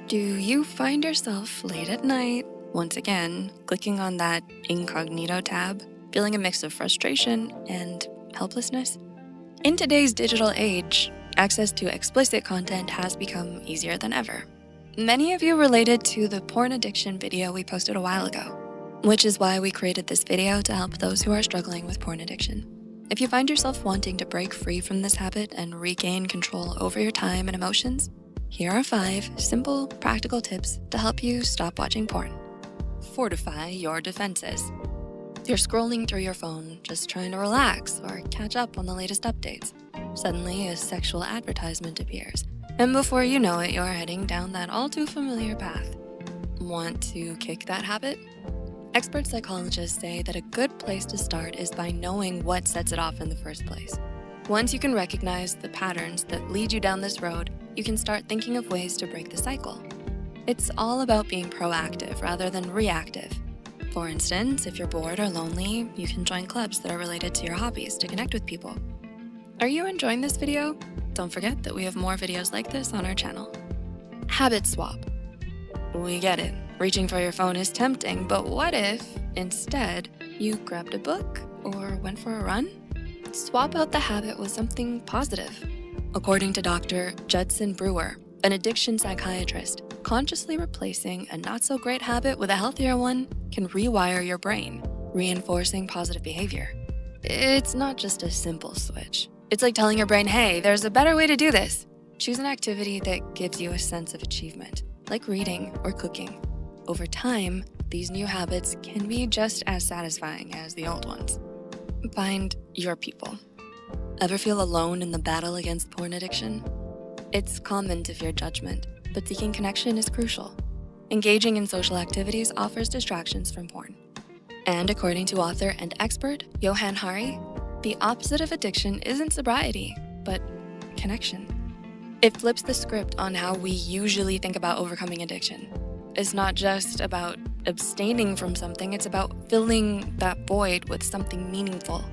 Do you find yourself late at night, once again, clicking on that incognito tab, feeling a mix of frustration and helplessness? In today's digital age, access to explicit content has become easier than ever. Many of you related to the porn addiction video we posted a while ago, which is why we created this video to help those who are struggling with porn addiction. If you find yourself wanting to break free from this habit and regain control over your time and emotions, here are 5 simple, practical tips to help you stop watching porn. Fortify your defenses. You're scrolling through your phone, just trying to relax or catch up on the latest updates. Suddenly, a sexual advertisement appears, and before you know it, you're heading down that all too familiar path. Want to kick that habit? Expert psychologists say that a good place to start is by knowing what sets it off in the first place. Once you can recognize the patterns that lead you down this road, you can start thinking of ways to break the cycle. It's all about being proactive rather than reactive. For instance, if you're bored or lonely, you can join clubs that are related to your hobbies to connect with people. Are you enjoying this video? Don't forget that we have more videos like this on our channel. Habit swap. We get it, reaching for your phone is tempting, but what if, instead, you grabbed a book or went for a run? Swap out the habit with something positive. According to Dr. Judson Brewer, an addiction psychiatrist, consciously replacing a not-so-great habit with a healthier one can rewire your brain, reinforcing positive behavior. It's not just a simple switch. It's like telling your brain, hey, there's a better way to do this. Choose an activity that gives you a sense of achievement, like reading or cooking. Over time, these new habits can be just as satisfying as the old ones. Find your people. Ever feel alone in the battle against porn addiction? It's common to fear judgment, but seeking connection is crucial. Engaging in social activities offers distractions from porn. And according to author and expert Johann Hari, the opposite of addiction isn't sobriety, but connection. It flips the script on how we usually think about overcoming addiction. It's not just about abstaining from something, it's about filling that void with something meaningful.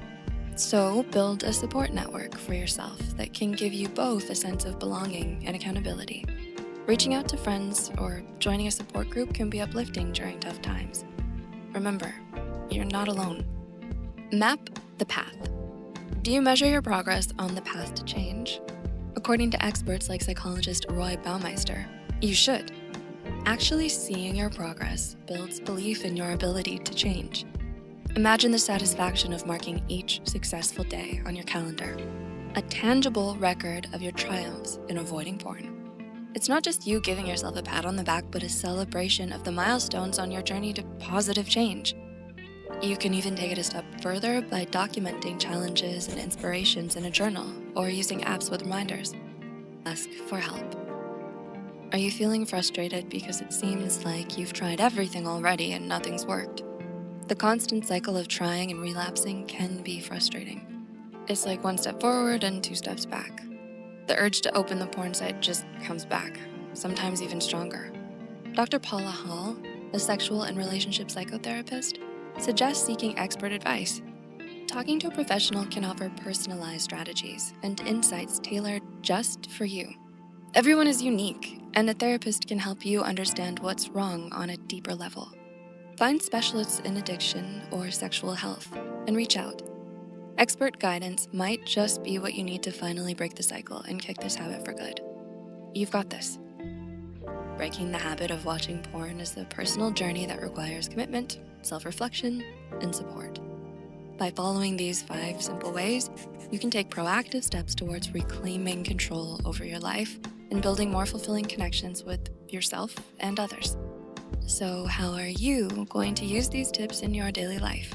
So build a support network for yourself that can give you both a sense of belonging and accountability. Reaching out to friends or joining a support group can be uplifting during tough times. Remember, you're not alone. Map the path. Do you measure your progress on the path to change? According to experts like psychologist Roy Baumeister, you should. Actually seeing your progress builds belief in your ability to change. Imagine the satisfaction of marking each successful day on your calendar, a tangible record of your triumphs in avoiding porn. It's not just you giving yourself a pat on the back, but a celebration of the milestones on your journey to positive change. You can even take it a step further by documenting challenges and inspirations in a journal or using apps with reminders. Ask for help. Are you feeling frustrated because it seems like you've tried everything already and nothing's worked? The constant cycle of trying and relapsing can be frustrating. It's like 1 step forward and 2 steps back. The urge to open the porn site just comes back, sometimes even stronger. Dr. Paula Hall, a sexual and relationship psychotherapist, suggests seeking expert advice. Talking to a professional can offer personalized strategies and insights tailored just for you. Everyone is unique, and a therapist can help you understand what's wrong on a deeper level. Find specialists in addiction or sexual health and reach out. Expert guidance might just be what you need to finally break the cycle and kick this habit for good. You've got this. Breaking the habit of watching porn is a personal journey that requires commitment, self-reflection, and support. By following these 5 simple ways, you can take proactive steps towards reclaiming control over your life and building more fulfilling connections with yourself and others. So how are you going to use these tips in your daily life?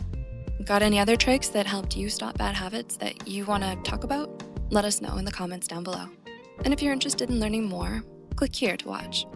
Got any other tricks that helped you stop bad habits that you want to talk about? Let us know in the comments down below. And if you're interested in learning more, click here to watch.